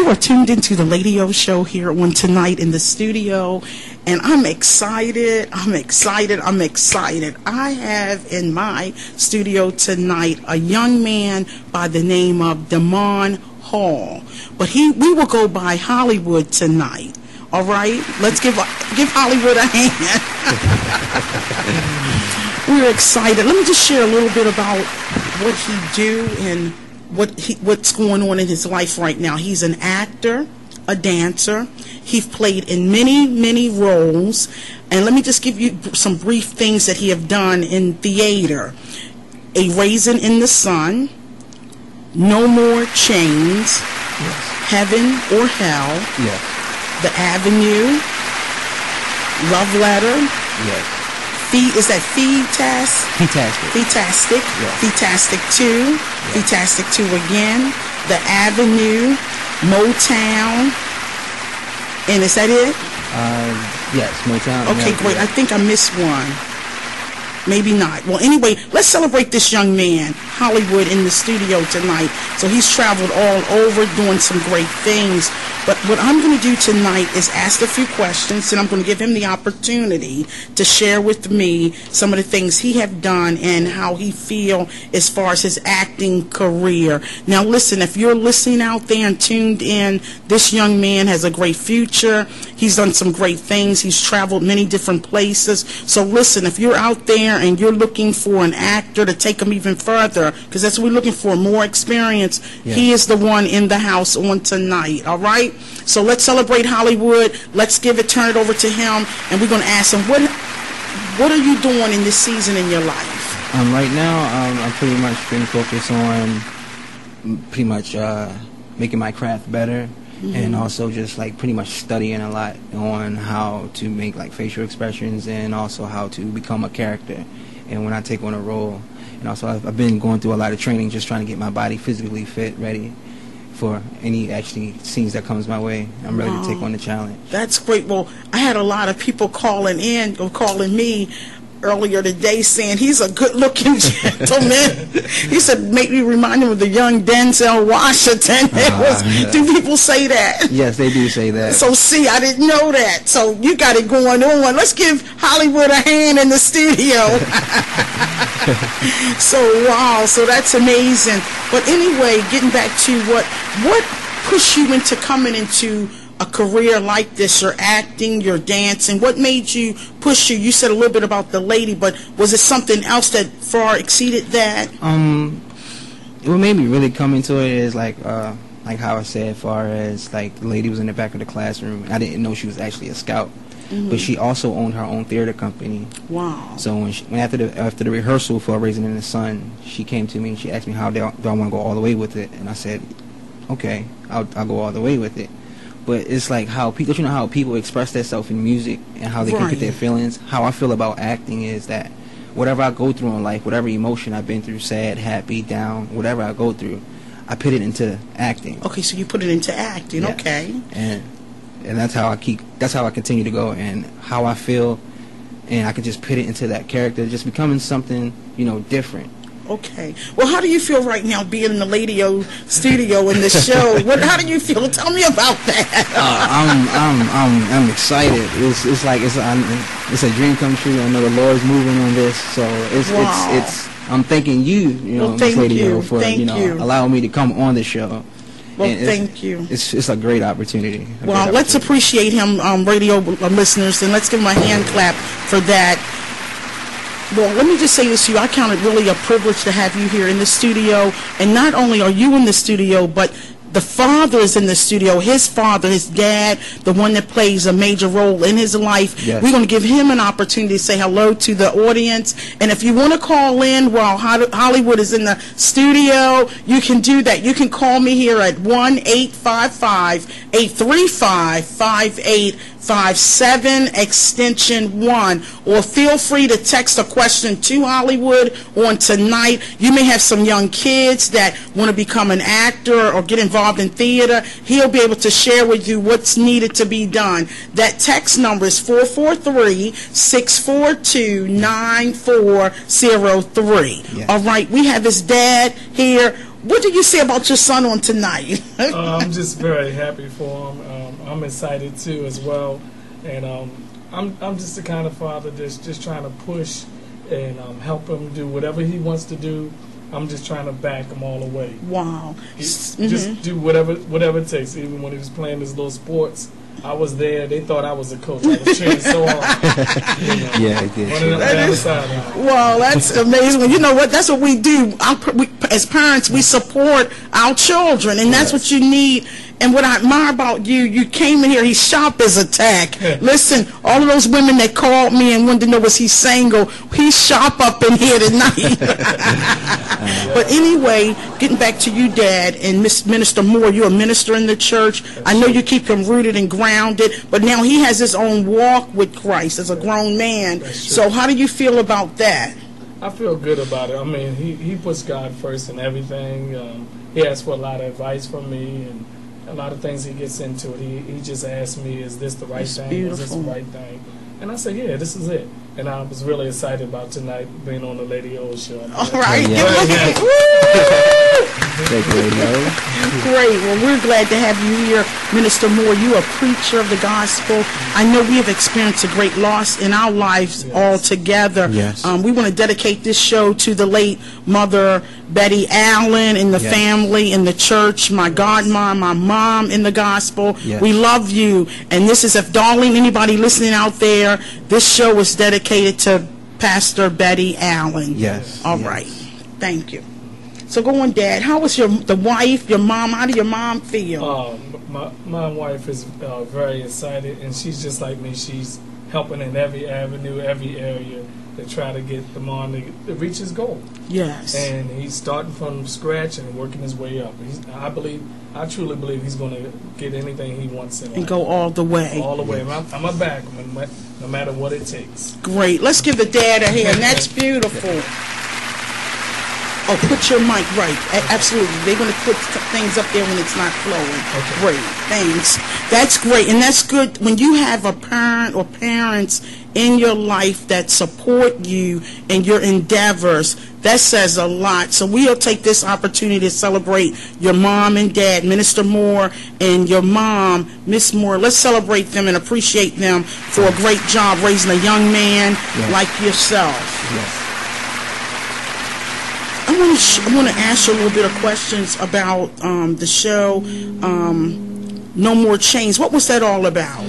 You are tuned into the Lady O Show here on Tonight in the studio, and I'm excited. I have in my studio tonight a young man by the name of Damon Hall, but we will go by Hollywood tonight. All right, let's give Hollywood a hand. We're excited. Let me just share a little bit about what he do and what's going on in his life right now. He's an actor, a dancer. He's played in many roles, and let me just give you some brief things that he have done in theater. A Raisin in the Sun, No More Chains, yes. Heaven or Hell, yes. The Avenue, Love Letter, yes. Is that Fetastic? Fetastic. Yes. Yes. Fetastic 2. Yes. Fetastic 2 again. The Avenue. Motown. And is that it? Yes, Motown. Okay, great. I think I missed one. Maybe not. Well, anyway, let's celebrate this young man, Hollywood, in the studio tonight. So he's traveled all over doing some great things. But what I'm going to do tonight is ask a few questions, and I'm going to give him the opportunity to share with me some of the things he have done and how he feel as far as his acting career. Now, listen, if you're listening out there and tuned in, this young man has a great future. He's done some great things. He's traveled many different places. So listen, if you're out there and you're looking for an actor to take him even further, because that's what we're looking for, more experience, yes. He is the one in the house on tonight, all right? So let's celebrate Hollywood. Let's turn it over to him, and we're going to ask him, what are you doing in this season in your life? Right now, I'm pretty much been focused on pretty much making my craft better. Mm-hmm. And also just like pretty much studying a lot on how to make like facial expressions and also how to become a character and when I take on a role. And also I've been going through a lot of training just trying to get my body physically fit, ready for any actually scenes that comes my way. I'm ready to take on the challenge. That's great. Well, I had a lot of people calling me earlier today saying he's a good-looking gentleman. He said, make me remind him of the young Denzel Washington. Do people say that? Yes, they do say that. So, see, I didn't know that. So, you got it going on. Let's give Hollywood a hand in the studio. So, wow, so that's amazing. But anyway, getting back to what pushed you into coming into a career like this? You're acting, you're dancing. What made you push you? You said a little bit about the lady, but was it something else that far exceeded that? What made me really come into it is like how I said, as far as like the lady was in the back of the classroom, and I didn't know she was actually a scout. Mm-hmm. But she also owned her own theater company. Wow! So when after the rehearsal for Raisin in the Sun, she came to me and she asked me how do I want to go all the way with it, and I said, okay, I'll go all the way with it. But it's like how people, you know, how people express themselves in music and how they can put their feelings. How I feel about acting is that whatever I go through in life, whatever emotion I've been through, sad, happy, down, whatever I go through, I put it into acting. Okay, so you put it into acting, yes. Okay. And that's how I continue to go, and how I feel, and I can just put it into that character, just becoming something, you know, different. Okay. Well, how do you feel right now being in the Lady O studio in the show? How do you feel? Tell me about that. I'm excited. It's like it's a dream come true. I know the Lord's moving on this, so it's I'm thanking you, Miss Lady O, for allowing me to come on the show. Well, thank you. It's a great opportunity. Well, let's appreciate him, radio listeners, and let's give him a hand clap for that. Well, let me just say this to you. I count it really a privilege to have you here in the studio. And not only are you in the studio, but the father is in the studio. His father, his dad, the one that plays a major role in his life. Yes. We're going to give him an opportunity to say hello to the audience. And if you want to call in while Hollywood is in the studio, you can do that. You can call me here at 1-855-835-5857, extension 1. Or feel free to text a question to Hollywood on tonight. You may have some young kids that want to become an actor or get involved in theater. He'll be able to share with you what's needed to be done. That text number is 443-642-9403. Yes. All right, we have his dad here. What did you say about your son on tonight? I'm just very happy for him. I'm excited too as well, and I'm just the kind of father that's just trying to push and help him do whatever he wants to do. I'm just trying to back him all the way. Wow. Just do whatever it takes. Even when he was playing his little sports, I was there. They thought I was a coach. I was cheering so hard. You know, Yeah, it did. running up and down the sideline. Well, that's amazing. Well, you know what? That's what we do. As parents, we support our children, and that's what you need. And what I admire about you, you came in here, he's sharp as a tack. Listen, all of those women that called me and wanted to know was he single, he's sharp up in here tonight. But anyway, getting back to you, Dad, and Minister Moore, you're a minister in the church. I know you keep him rooted and grounded, but now he has his own walk with Christ as a grown man. So how do you feel about that? I feel good about it. I mean, he puts God first in everything. He asks for a lot of advice from me, and a lot of things he gets into it. He just asked me, is this the right thing? Beautiful. Is this the right thing? And I said, yeah, this is it. And I was really excited about tonight being on the Lady O show. All right. Yeah. Great. Well, we're glad to have you here, Minister Moore. You're a preacher of the gospel. I know we have experienced a great loss in our lives all together. Yes. We want to dedicate this show to the late Mother Betty Allen and the family in the church, my godmom, my mom in the gospel. Yes. We love you. And this is, if darling, anybody listening out there, this show is dedicated to Pastor Betty Allen. Yes. All right. Thank you. So go on, Dad. How was the wife, your mom? How did your mom feel? My wife is very excited, and she's just like me. She's helping in every avenue, every area to try to get the man to reach his goal. Yes. And he's starting from scratch and working his way up. I truly believe he's going to get anything he wants in life. And go all the way. All the way. I'm a back him, no matter what it takes. Great. Let's give the dad a hand. That's beautiful. Oh, put your mic right. Absolutely. They're going to put things up there when it's not flowing. Okay. Great. Thanks. That's great. And that's good when you have a parent or parents in your life that support you in your endeavors. That says a lot. So we'll take this opportunity to celebrate your mom and dad, Minister Moore, and your mom, Miss Moore. Let's celebrate them and appreciate them for a great job raising a young man like yourself. Yes. I want to ask you a little bit of questions about the show, No More Chains. What was that all about?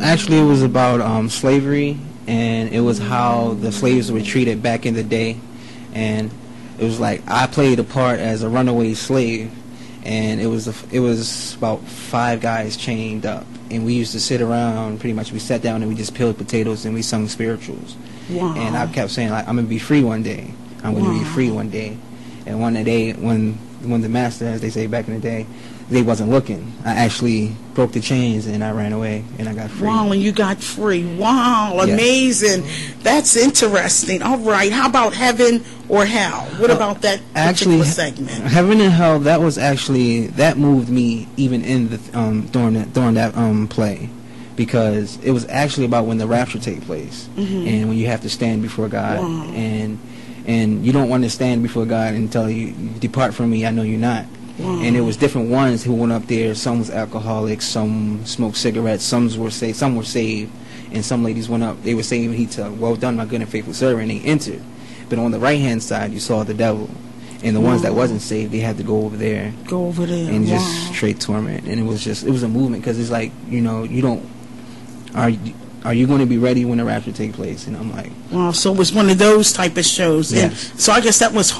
Actually, it was about slavery, and it was how the slaves were treated back in the day. And it was like I played a part as a runaway slave, and it was about 5 guys chained up, and we used to sit around. Pretty much, we sat down and we just peeled potatoes and we sung spirituals. Wow. And I kept saying, like, I'm gonna be free one day. I'm going to be free one day. And one day, when the master, as they say back in the day, they wasn't looking, I actually broke the chains and I ran away and I got free. Wow, and you got free. Wow, Yes. Amazing. That's interesting. All right, how about heaven or hell? What about that particular segment? Heaven and hell, that moved me even in the during that play. Because it was actually about when the rapture take place, and when you have to stand before God, and you don't want to stand before God and tell you, depart from me, I know you're not. And it was different ones who went up there. Some was alcoholics, some smoked cigarettes, some were saved, and some ladies went up. They were saying, "He said, well done, my good and faithful servant," and they entered. But on the right hand side, you saw the devil, and the ones that wasn't saved, they had to go over there. Go over there. And just straight torment. And it was a movement, because it's like, you don't. Are you going to be ready when the rapture take place? And I'm like, wow. So it was one of those type of shows. Yes. And so I guess that was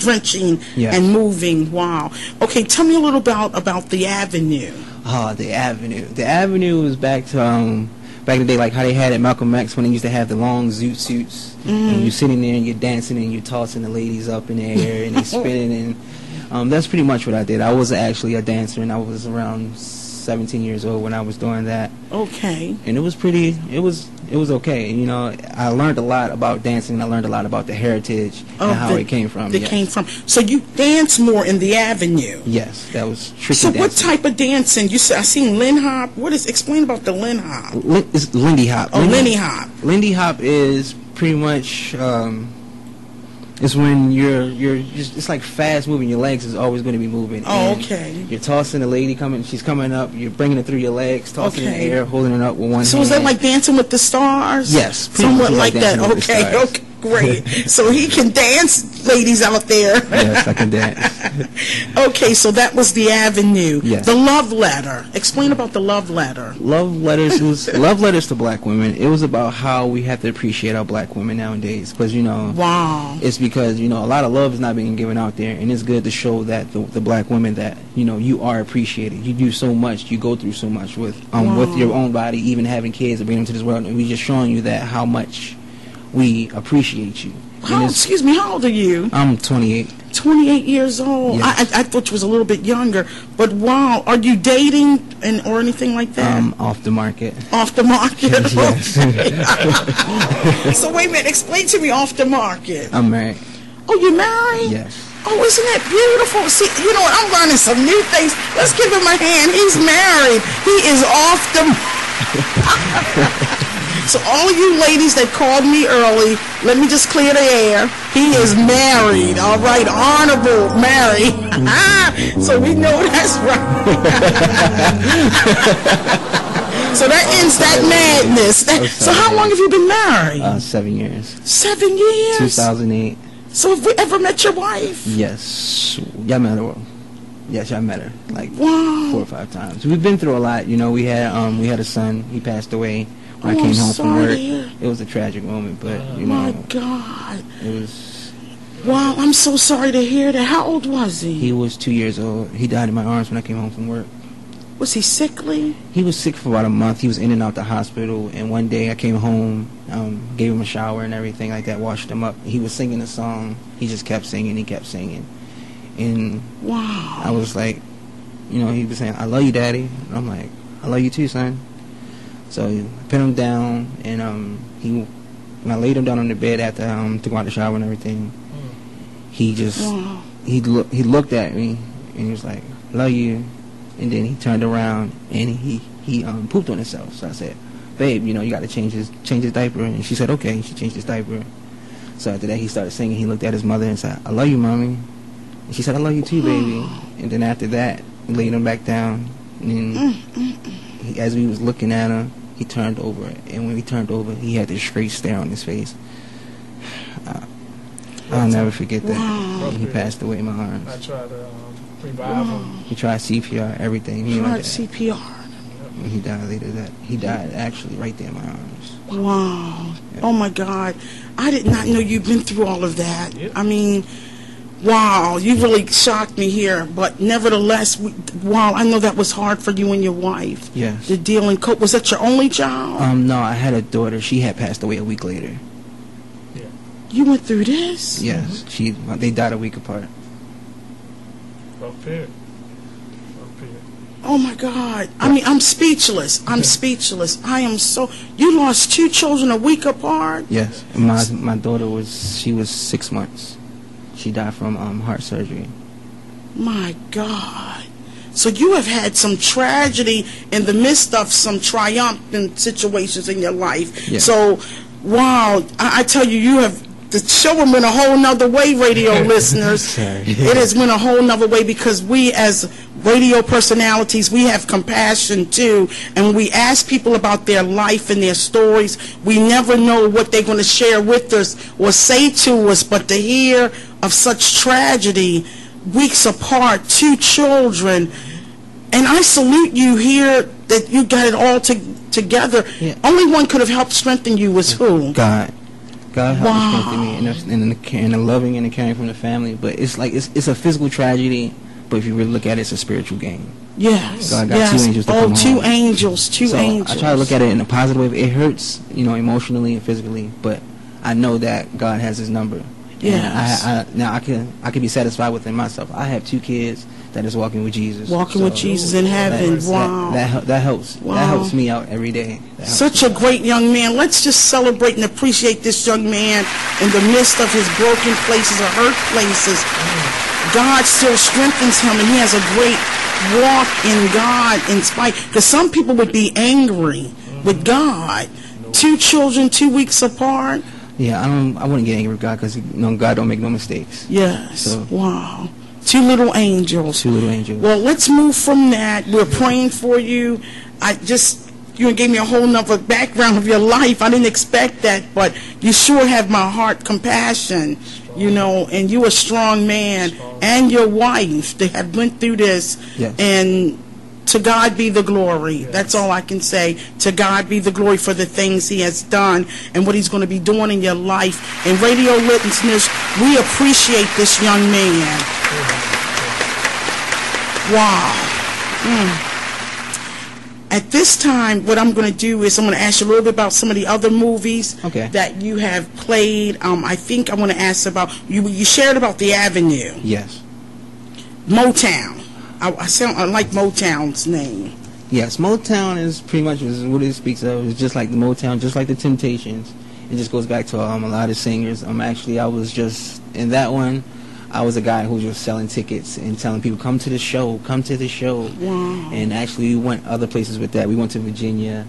wrenching and moving. Wow. Okay, tell me a little about the Avenue. The Avenue. The Avenue was back in the day, like how they had at Malcolm X when they used to have the long zoot suits, and you're sitting there and you're dancing and you're tossing the ladies up in the air and they're spinning, and that's pretty much what I did. I was actually a dancer, and I was around 17 years old when I was doing that. Okay. And it was okay. You know, I learned a lot about dancing. I learned a lot about the heritage and how it came from. Came from. So you dance more in the Avenue. Yes, that was tricky. So dancing. what type of dancing? You said I seen Lindy Hop. Explain about the Lindy Hop? It's Lindy Hop. Oh, Lindy Hop. Lindy Hop is pretty much It's when you're just, it's like fast moving. Your legs is always going to be moving. Oh, And okay. You're tossing the lady coming. She's coming up. You're bringing it through your legs, tossing it in Okay. the air, holding it up with one So hand. is that like Dancing with the Stars? Yes, pretty Somewhat much like like that. Dancing with the Okay, Stars. okay, great. So he can dance, ladies out there. Yes, I can dance. Okay, so that was the avenue. Yes. The love letter. Explain about the love letter. Love letters to black women. It was about how we have to appreciate our black women nowadays, because Wow. it's because a lot of love is not being given out there, and it's good to show that the black women that you are appreciated. You do so much, you go through so much with your own body, even having kids and bringing them to this world, and we just showing you that how much we appreciate you. Excuse me, how old are you? I'm 28. 28 years old. Yes. I thought you was a little bit younger, but wow, are you dating or anything like that? Off the market. Off the market? Yes. Okay. So wait a minute, explain to me off the market. I'm married. Oh, you're married? Yes. Oh, isn't that beautiful? See, you know what, I'm learning some new things. Let's give him a hand. He's married. He is off the So all you ladies that called me early, let me just clear the air. He is married, all right, honorable married. So we know that's right. So that ends that madness. So how long have you been married? 7 years. 7 years? 2008. So have we ever met your wife? Yes. Y'all met her. Yes, I met her like Wow. 4 or 5 times. We've been through a lot. We had a son. He passed away when I Oh, came I'm home from sorry work. to hear. It was a tragic moment, but My God. it was. Wow, I'm so sorry to hear that. How old was he? He was 2 years old. He died in my arms when I came home from work. Was he sickly? He was sick for about a month. He was in and out the hospital. And one day I came home, gave him a shower and everything like that, washed him up. He was singing a song. He just kept singing. He kept singing. And Wow. I was like, he was saying, "I love you, Daddy." And I'm like, "I love you too, son." So I put him down, and when I laid him down on the bed after took him out the shower and everything, he just Wow. he looked at me and he was like, "Love you," and then he turned around and he pooped on himself. So I said, "Babe, you got to change his diaper," and she said, "Okay." She changed his diaper. So after that, he started singing. He looked at his mother and said, "I love you, Mommy," and she said, "I love you too, baby." And then after that, we laid him back down, and as we was looking at him, he turned over, and when he turned over, he had this straight stare on his face. I'll never forget that. Wow. He passed away in my arms. I tried to revive him. He tried CPR, everything. He Tried did. CPR. And he died later. He died actually right there in my arms. Wow. Oh my God. I did not know you'd been through all of that. Yep. I mean, wow, you really shocked me here. But nevertheless, wow, I know that was hard for you and your wife. Yes. To deal and cope. Was that your only child? No, I had a daughter. She had passed away a week later. You went through this? Yes. They died a week apart. Up here. Oh my God. I mean, I'm speechless. I'm speechless. I am so. You lost 2 children a week apart? Yes. My daughter was 6 months. She died from heart surgery. My God. So you have had some tragedy in the midst of some triumphant situations in your life. Yeah. So, wow, I tell you, you have, the show went a whole nother way, radio listeners. Sorry. It has went a whole nother way because we as radio personalities, we have compassion too. And when we ask people about their life and their stories, we never know what they're going to share with us or say to us. But to hear of such tragedy, weeks apart, 2 children, and I salute you here that you got it all together. Yeah. Only one could have helped strengthen you was who? God helped Wow. strengthen me, and the loving and the caring from the family. But it's like it's a physical tragedy. But if you really look at it, it's a spiritual gain. Yes. God got yes. 2 angels to oh, come 2 home. angels. 2 So angels. I try to look at it in a positive way. It hurts, emotionally and physically, but I know that God has His number. Yes. And now I can be satisfied within myself. I have 2 kids that is walking with Jesus. Walking with Jesus in heaven. Wow. That helps. Wow. That helps me out every day. Such a great young man. Let's just celebrate and appreciate this young man in the midst of his broken places or hurt places. God still strengthens him, and he has a great walk in God in spite. Because some people would be angry with God. 2 children, 2 weeks apart. Yeah, I wouldn't get angry with God because God don't make no mistakes. Yes. So, wow. Two little angels. Two little angels. Well, let's move from that. We're praying for you. You gave me a whole nother background of your life. I didn't expect that, but you sure have my heart compassion, and you're a strong man, and your wife, they have went through this, yes. And to God be the glory. Yes. That's all I can say. To God be the glory for the things he has done and what he's going to be doing in your life. And Radio Listeners, we appreciate this young man. Wow. At this time, what I'm going to do is I'm going to ask you a little bit about some of the other movies that you have played. I think I want to ask about, you shared about The Avenue. Yes. Motown. I like Motown's name. Yes, Motown is pretty much what it speaks of. It's just like the Motown, just like the Temptations. It just goes back to a lot of singers. Actually, I was just, in that one, I was a guy who was just selling tickets and telling people, come to the show, come to the show. Wow. And actually we went other places with that. We went to Virginia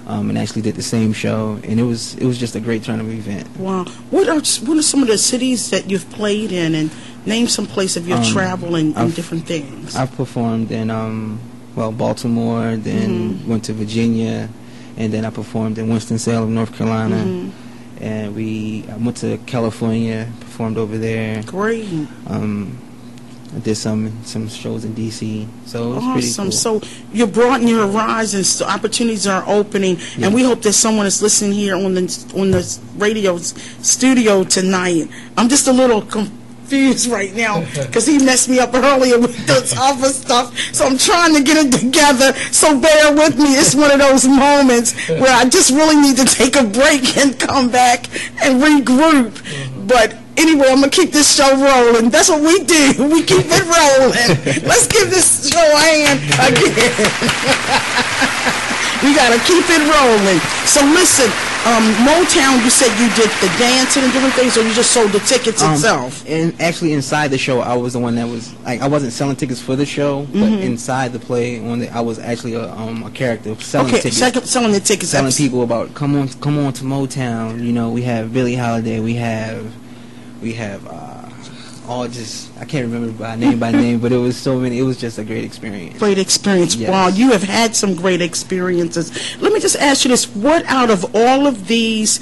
and actually did the same show. And it was just a great turn of event. Wow. What are some of the cities that you've played in, and name some place of your travel and different things? I've performed in, Baltimore, then went to Virginia, and then I performed in Winston-Salem, North Carolina. And I went to California, performed over there. Great. I did some shows in D.C. So it was pretty cool. So you're broadening your horizons, so opportunities are opening, and we hope that someone is listening here on the radio studio tonight. I'm just a little confused right now because he messed me up earlier with this other stuff, so I'm trying to get it together, so bear with me. It's one of those moments where I just really need to take a break and come back and regroup. But anyway, I'm going to keep this show rolling. That's what we do. We keep it rolling. Let's give this show a hand again. We got to keep it rolling. So listen, Motown, you said you did the dancing and different things, or you just sold the tickets itself? And actually inside the show, I was the one that was, I wasn't selling tickets for the show, but inside the play, I was actually a character selling tickets. Selling the tickets. Telling people about, come on to Motown. We have Billie Holiday, we have I can't remember by name, but it was so many. It was just a great experience. Great experience. Yes. Wow, you have had some great experiences. Let me just ask you this: what out of all of these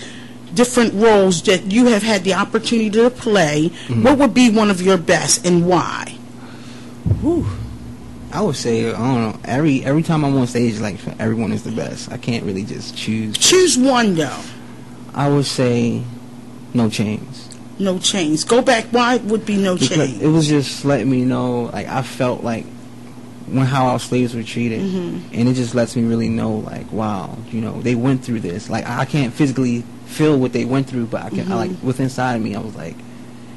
different roles that you have had the opportunity to play, what would be one of your best, and why? Whew. I would say, I don't know, every time I'm on stage, like, everyone is the best. I can't really just choose. Choose one, though. I would say No Chains. No Chains. Go back. Why would be No Chains? It was just letting me know, like, I felt like how our slaves were treated, and it just lets me really know, like, wow, they went through this. Like, I can't physically feel what they went through, but I can, within inside of me, I was like,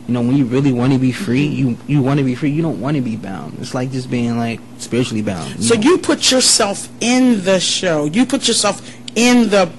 when you really want to be free, you want to be free. You don't want to be bound. It's like just being, like, spiritually bound. So you put yourself in the show. You put yourself in the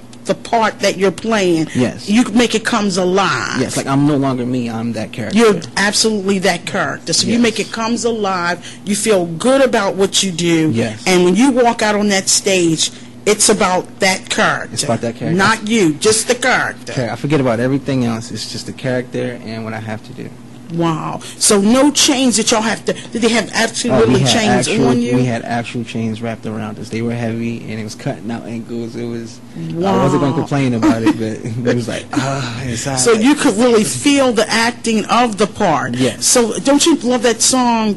part that you're playing. Yes. You make it comes alive. Yes, like I'm no longer me, I'm that character. You're absolutely that character. So you make it comes alive, you feel good about what you do, and when you walk out on that stage, it's about that character. It's about that character. Not you, just the character. Okay, I forget about everything else. It's just the character and what I have to do. Wow. So no chains that y'all have to, did they have absolutely chains on you? We had actual chains wrapped around us. They were heavy and it was cutting out ankles. It was, I wasn't going to complain about it, but it was like, inside. So you could really feel the acting of the part. Yes. So don't you love that song,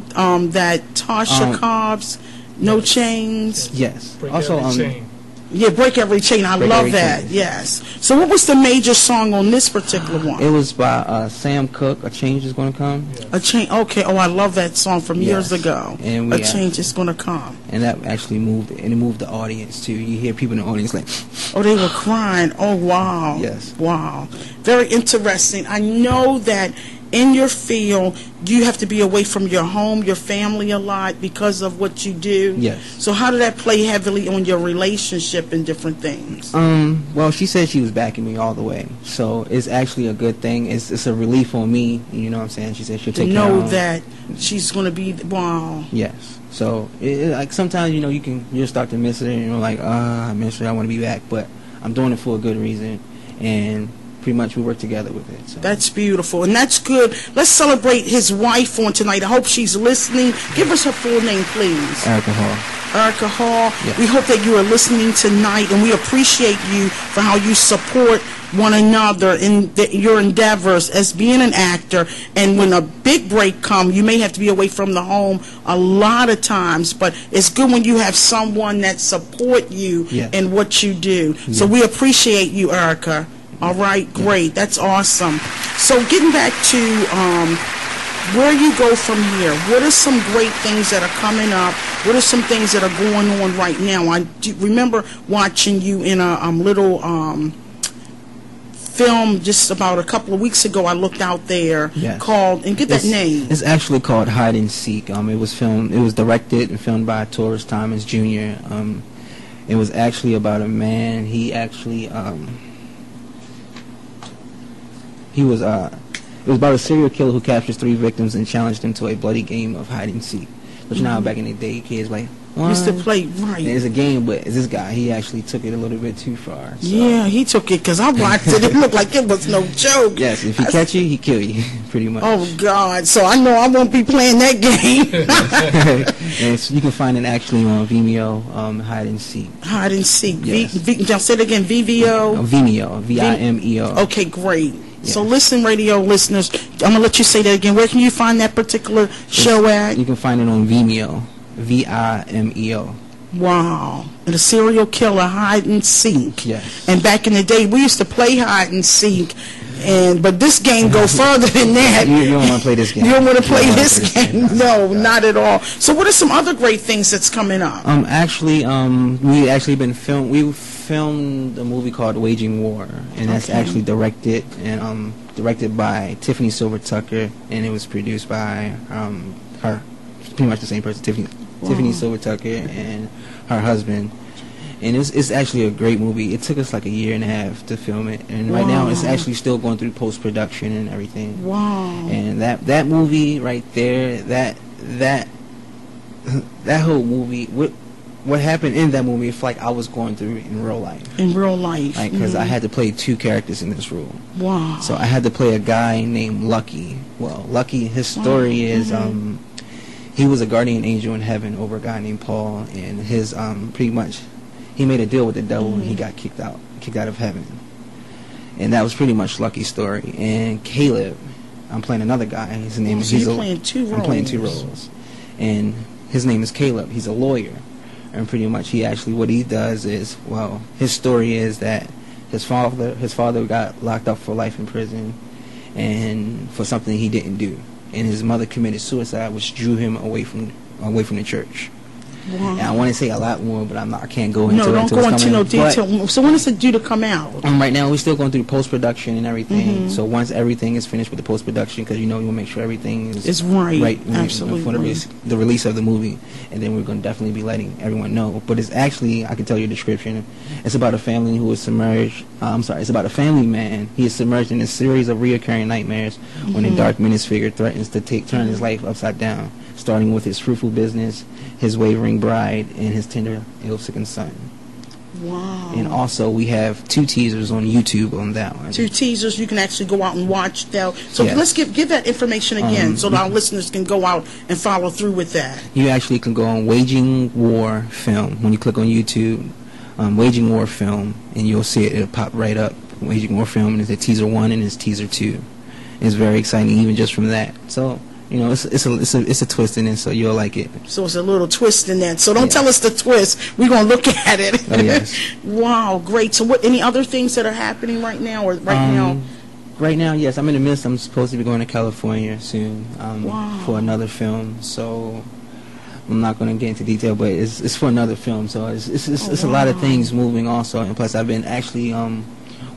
that Tasha Cobbs, No Chains? Yes. Break also, chain. Yeah, Break Every Chain. I love that. Chain. Yes. So what was the major song on this particular one? It was by Sam Cooke. A Change Is Gonna Come. Yes. A Change. Okay. Oh, I love that song from years ago. And A Change Is Gonna Come. And that actually moved, and it moved the audience too. You hear people in the audience like, oh, they were crying. Oh, wow. Yes. Wow. Very interesting. I know that in your field, you have to be away from your home, your family a lot because of what you do. Yes. So how did that play heavily on your relationship and different things? Well, she said she was backing me all the way. So it's actually a good thing. It's a relief on me. You know what I'm saying? She said she'll take care of know that she's going to be, wow. Yes. So like sometimes, you'll start to miss it and you're like, I miss her, I want to be back. But I'm doing it for a good reason. And pretty much we work together with it. So. That's beautiful, and that's good. Let's celebrate his wife on tonight. I hope she's listening. Give us her full name, please. Erica Hall. Erica Hall. Yes. We hope that you are listening tonight, and we appreciate you for how you support one another in your endeavors as being an actor. And when a big break comes, you may have to be away from the home a lot of times, but it's good when you have someone that support you Yes. in what you do. Yes. So we appreciate you, Erica. All right, great. That's awesome. So getting back to where you go from here, what are some great things that are coming up? What are some things that are going on right now? I do remember watching you in a little film just about a couple of weeks ago. I looked out there Yes. called, and get that name. It's actually called Hide and Seek. It was directed and filmed by Taurus Thomas Jr. It was actually about a man. It was about a serial killer who captures 3 victims and challenged them to a bloody game of hide and seek. Which now back in the day, kids like, Used to play, right. It's a game, but this guy, he actually took it a little bit too far. So. Yeah, he took it because I watched it. It looked like it was no joke. Yes, if he catch you, he kill you, pretty much. Oh, God. So I know I won't be playing that game. And so you can find it actually on Vimeo, Hide and Seek. Hide and seek. Yes. Just say it again. VVO. Vimeo. Vimeo. Okay, great. Yes. So listen, radio listeners, I'm going to let you say that again. Where can you find that particular show at? You can find it on Vimeo. Vimeo. Wow. And the serial killer, hide and seek. Yes. And back in the day, we used to play hide and seek. But this game go further than that. You don't want to play this game. You don't want to play this game. No, Yeah. not at all. So what are some other great things that's coming up? Actually, we filmed a movie called Waging War, and that's Okay. actually directed by Tiffany Silver Tucker, and it was produced by her, pretty much the same person, Tiffany Silver Tucker and her husband. And it's actually a great movie. It took us like a year and a half to film it, and right now it's actually still going through post-production and everything. Wow. And that movie right there, that whole movie, what happened in that movie, it's like I was going through it in real life. In real life. Like, because I had to play 2 characters in this role. Wow. So I had to play a guy named Lucky. Well, Lucky, his story is he was a guardian angel in heaven over a guy named Paul, and his pretty much he made a deal with the devil and he got kicked out of heaven. And that was pretty much Lucky's story. And Caleb, I'm playing another guy. His name is you're playing 2 roles. I'm playing 2 roles, and his name is Caleb. He's a lawyer, and pretty much what he does is, well, his story is that his father got locked up for life in prison, and for something he didn't do, and his mother committed suicide, which drew him away from the church. Wow. And I want to say a lot more, but I can't go into it. No, don't go into no But, detail. So when is it due to come out? right now, we're still going through post-production and everything. So once everything is finished with the post-production, because we want to make sure everything is It's right. for Absolutely. the release of the movie, and then we're going to definitely be letting everyone know. But it's actually, I can tell you a description. It's about a family who is submerged. It's about a family man. He is submerged in a series of reoccurring nightmares when a dark menace figure threatens to turn his life upside down, starting with his fruitful business, his wavering bride, and his tender, ill-sickened son. Wow. And also, we have 2 teasers on YouTube on that one. 2 teasers you can actually go out and watch now. So Yes. let's give that information again so that our listeners can go out and follow through with that. You actually can go on Waging War Film. When you click on YouTube, Waging War Film, and you'll see it. It'll pop right up. Waging War Film, and it's a teaser 1 and it's teaser 2. It's very exciting, even just from that. So, it's a twist in it, so you'll like it. So it's a little twist in that. So don't Yes. tell us the twist. We're going to look at it. Oh, yes. Wow, great. So any other things that are happening right now or now? Right now, yes, I'm in the midst. I'm supposed to be going to California soon Wow. for another film. So I'm not going to get into detail, but it's for another film. So it's a lot of things moving also. And plus, I've been actually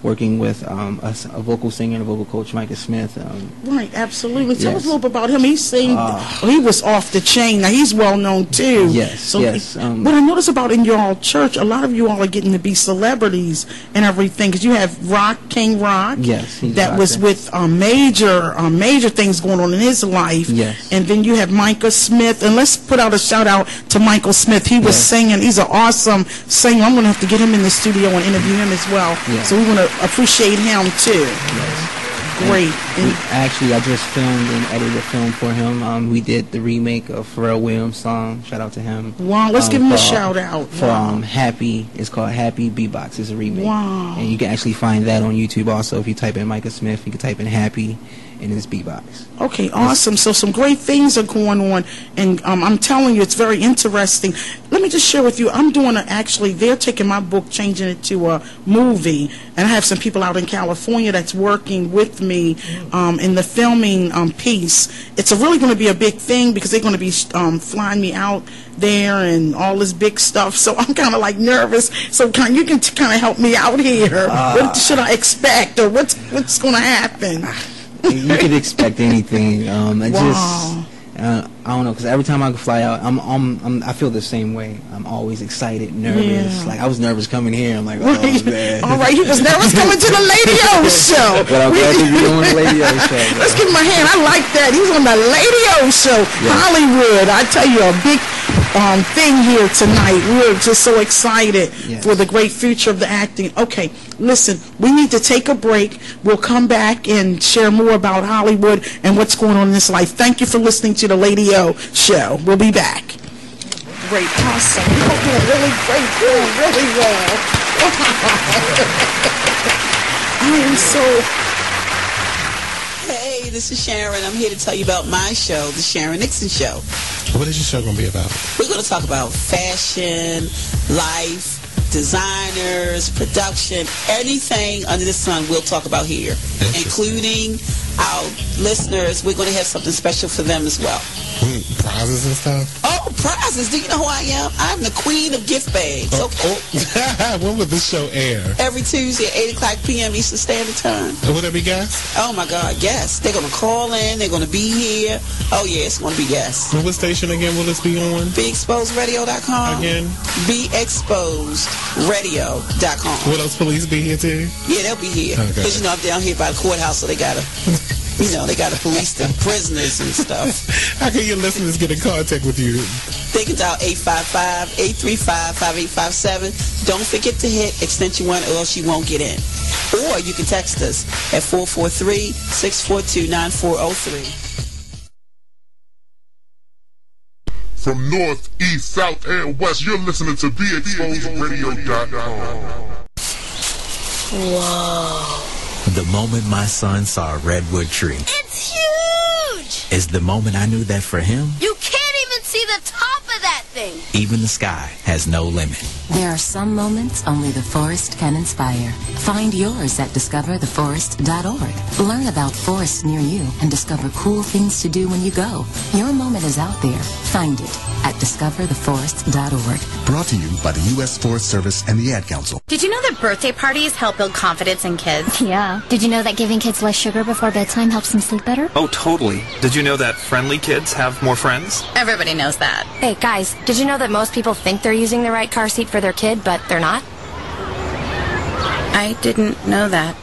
working with a vocal singer and a vocal coach, Micah Smith. Right, absolutely. Tell us Yes. a little bit about him. He he was off the chain. Now, he's well known, too. Yes, So yes. what I noticed about in your all church, a lot of you all are getting to be celebrities and everything. Because you have King Rock. Yes, he's that was Rock. with major things going on in his life. Yes. And then you have Micah Smith. And let's put out a shout out to Michael Smith. He was Yes. singing. He's an awesome singer. I'm going to have to get him in the studio and interview him as well. Yeah. So we want to appreciate him too. Great. Actually, I just filmed and edited a film for him. We did the remake of Pharrell Williams' song. Shout out to him. Wow, let's give him a shout out. For Happy, it's called Happy Beatbox. It's a remake. Wow. And you can actually find that on YouTube also. If you type in Micah Smith, you can type in Happy and it's Beatbox. Okay, awesome. So some great things are going on, and I'm telling you, it's very interesting. Let me just share with you, I'm doing they're taking my book, changing it to a movie, and I have some people out in California that's working with me in the filming piece. It's really going to be a big thing because they're going to be flying me out there and all this big stuff, so I'm kind of like nervous. So you can kind of help me out here. What should I expect, or what's going to happen? You could expect anything. I don't know, because every time I fly out, I feel the same way. I'm always excited, nervous. Yeah. Like I was nervous coming here. I'm like, oh man. All right, he was nervous coming to the Lady O show. But I'm glad to be on the Lady O show. Let's give him a hand. I like that. He's on the Lady O show, Hollywood. I tell you, a big thing here tonight. We're just so excited for the great future of the acting. Okay, listen, we need to take a break. We'll come back and share more about Hollywood and what's going on in this life. Thank you for listening to the Lady O show. We'll be back. Great, awesome. You're doing really great, doing really well. I am so... Hey, this is Sharon. I'm here to tell you about my show, The Sharon Nixon Show. What is your show going to be about? We're going to talk about fashion, life, designers, production, anything under the sun we'll talk about here, including our listeners. We're going to have something special for them as well. Prizes and stuff? Oh, prizes. Do you know who I am? I'm the queen of gift bags, okay? When will this show air? Every Tuesday at 8 o'clock p.m. Eastern Standard Time. Will there be guests? Oh, my God, yes. They're going to call in. They're going to be here. Oh, yeah, it's going to be guests. What station again will this be on? BeExposedRadio.com. Again? BeExposedRadio.com. Will those police be here too? Yeah, they'll be here. Because, you know, I'm down here by the courthouse, so they got to... You know, they got to police the prisoners and stuff. How can your listeners get in contact with you? They can dial 855-835-5857. Don't forget to hit extension 1 or else you won't get in. Or you can text us at 443-642-9403. From north, east, south, and west, you're listening to BeExposedRadio.com. Whoa. The moment my son saw a redwood tree. It's huge! Is the moment I knew that for him, You can't even see the top of that thing! even the sky has no limit. There are some moments only the forest can inspire. Find yours at discovertheforest.org. Learn about forests near you and discover cool things to do when you go. Your moment is out there. Find it at discovertheforest.org. Brought to you by the U.S. Forest Service and the Ad Council. Did you know that birthday parties help build confidence in kids? Yeah. Did you know that giving kids less sugar before bedtime helps them sleep better? Oh, totally. Did you know that friendly kids have more friends? Everybody knows that. Hey, guys, did you know that most people think they're using the right car seat for their kid, but they're not? I didn't know that.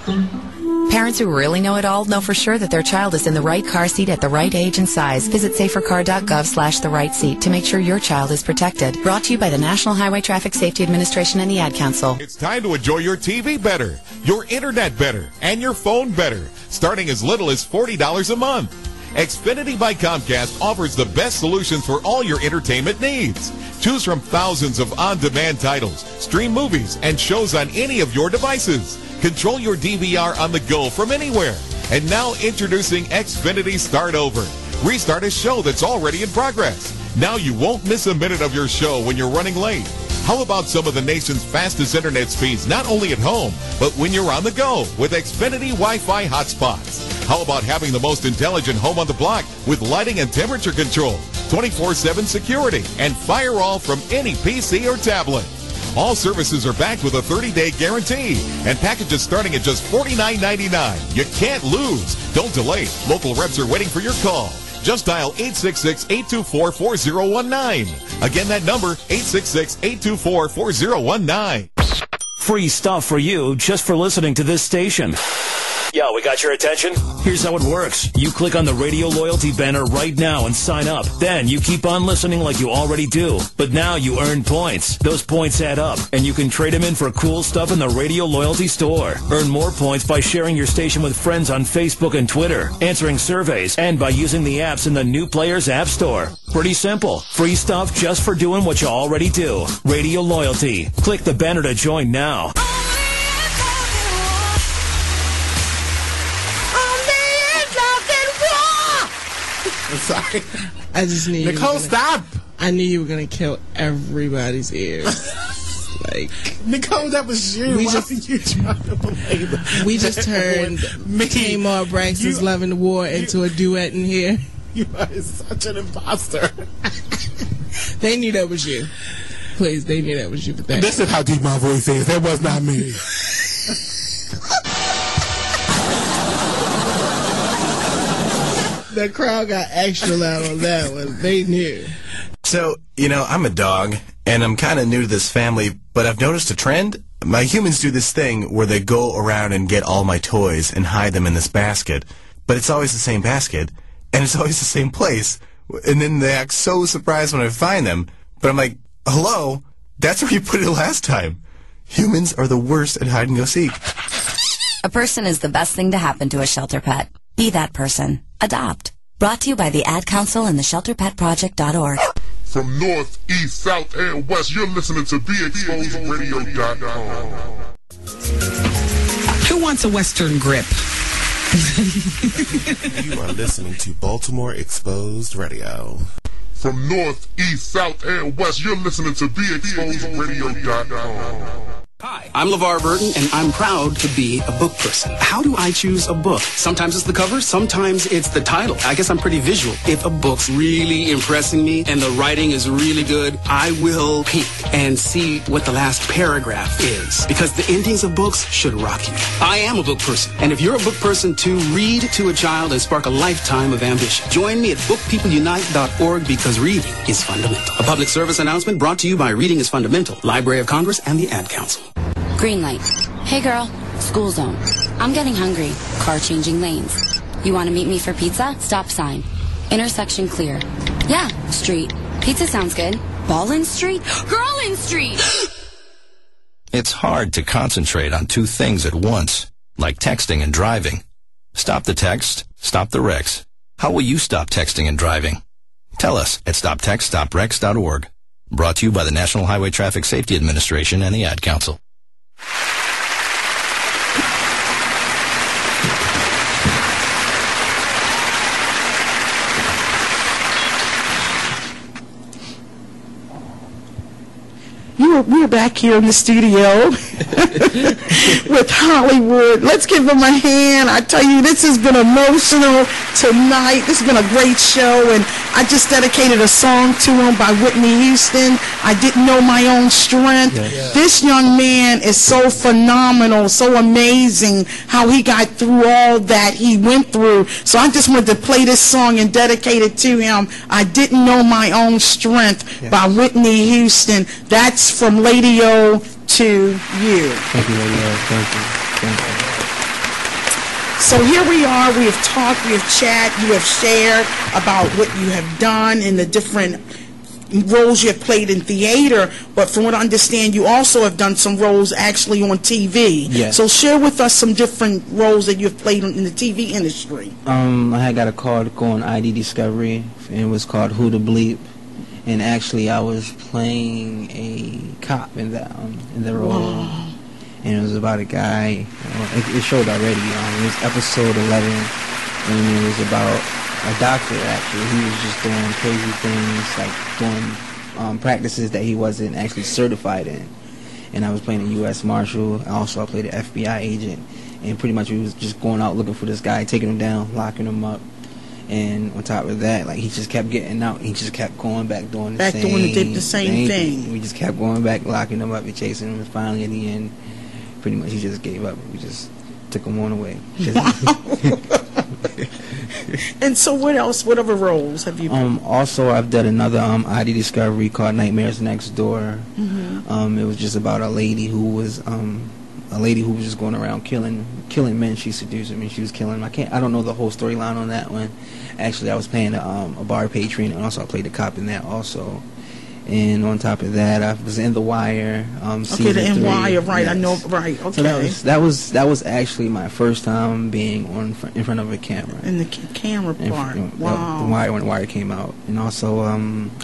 Parents who really know it all know for sure that their child is in the right car seat at the right age and size. Visit safercar.gov/the-right seat to make sure your child is protected. Brought to you by the National Highway Traffic Safety Administration and the Ad Council. It's time to enjoy your TV better, your internet better, and your phone better, starting as little as $40 a month. Xfinity by Comcast offers the best solutions for all your entertainment needs. Choose from thousands of on-demand titles, stream movies, and shows on any of your devices. Control your DVR on the go from anywhere. And now introducing Xfinity Start Over. Restart a show that's already in progress. Now you won't miss a minute of your show when you're running late. How about some of the nation's fastest internet speeds, not only at home, but when you're on the go with Xfinity Wi-Fi hotspots? How about having the most intelligent home on the block with lighting and temperature control, 24/7 security, and firewall from any PC or tablet? All services are backed with a 30-day guarantee and packages starting at just $49.99. You can't lose. Don't delay. Local reps are waiting for your call. Just dial 866-824-4019. Again, that number, 866-824-4019. Free stuff for you just for listening to this station. Yo, we got your attention? Here's how it works. You click on the Radio Loyalty banner right now and sign up. Then you keep on listening like you already do. But now you earn points. Those points add up, and you can trade them in for cool stuff in the Radio Loyalty store. Earn more points by sharing your station with friends on Facebook and Twitter, answering surveys, and by using the apps in the New Players App Store. Pretty simple. Free stuff just for doing what you already do. Radio Loyalty. Click the banner to join now. I'm sorry. I just knew Nicole, stop! I knew you were gonna kill everybody's ears. Like, Nicole, that was you. We Why just, you trying to believe that? We just turned Tamar Braxton's Loving the War into a duet in here. You are such an imposter. They knew that was you. Please, they knew that was you. But this is how deep my voice is. That was not me. The crowd got extra loud on that one. They knew. So, you know, I'm a dog, and I'm kind of new to this family, but I've noticed a trend. My humans do this thing where they go around and get all my toys and hide them in this basket, but it's always the same basket, and it's always the same place, and then they act so surprised when I find them, but I'm like, hello? That's where you put it last time. Humans are the worst at hide and go seek. A person is the best thing to happen to a shelter pet. Be that person. Adopt. Brought to you by the Ad Council and the ShelterPetProject.org. From north, east, south, and west, you're listening to BeExposedRadio.com. Who wants a Western grip? You are listening to Baltimore Exposed Radio. From north, east, south, and west, you're listening to BeExposedRadio.com. Hi, I'm LeVar Burton, and I'm proud to be a book person. How do I choose a book? Sometimes it's the cover, sometimes it's the title. I guess I'm pretty visual. If a book's really impressing me and the writing is really good, I will peek and see what the last paragraph is, because the endings of books should rock you. I am a book person, and if you're a book person too, read to a child and spark a lifetime of ambition. Join me at bookpeopleunite.org, because reading is fundamental. A public service announcement brought to you by Reading is Fundamental, Library of Congress, and the Ad Council. Green light. Hey girl, school zone. I'm getting hungry. Car changing lanes. You want to meet me for pizza? Stop sign. Intersection clear. Yeah, street. Pizza sounds good. Ballin Street? Girlin Street! It's hard to concentrate on two things at once, like texting and driving. Stop the text, stop the wrecks. How will you stop texting and driving? Tell us at stoptextstopwrecks.org. Brought to you by the National Highway Traffic Safety Administration and the Ad Council. We're back here in the studio with Hollywood. Let's give him a hand. I tell you, this has been emotional tonight. This has been a great show, and I just dedicated a song to him by Whitney Houston. I Didn't Know My Own Strength. Yes. This young man is so phenomenal, so amazing how he got through all that he went through. So I just wanted to play this song and dedicate it to him. I Didn't Know My Own Strength by Whitney Houston. That's from Lady O to you. Thank you, Lady O. Thank you. Thank you. So here we are. We have talked, we have chat, you have shared about what you have done in the different roles you have played in theater, but from what I understand, you also have done some roles actually on TV. Yes. So share with us some different roles that you've played in the TV industry. I had got a call to go on ID Discovery, and it was called Who to Bleep. And actually, I was playing a cop in the role, and it was about a guy. It showed already. It was episode 11, and it was about a doctor. Actually, he was just doing crazy things, like doing practices that he wasn't actually certified in. And I was playing a U.S. Marshal. I played an FBI agent, and pretty much we was just going out looking for this guy, taking him down, locking him up. And on top of that, like, he just kept getting out. He just kept going back doing the same thing. We just kept going back, locking him up and chasing him. And finally, at the end, pretty much he just gave up. We just took him on away. And so what else? What other roles have you played? Also, I've done another ID Discovery called Nightmares Next Door. It was just about a lady who was a lady who was just going around killing men. She seduced them and she was killing them. I don't know the whole storyline on that one. Actually, I was playing a bar patron, and also I played the cop in that also. And on top of that, I was in The Wire. Okay, the In Wire, right? Yes. I know, right? Okay. So that was actually my first time being in front of a camera. In the camera part. Wow. The Wire, when The Wire came out, and also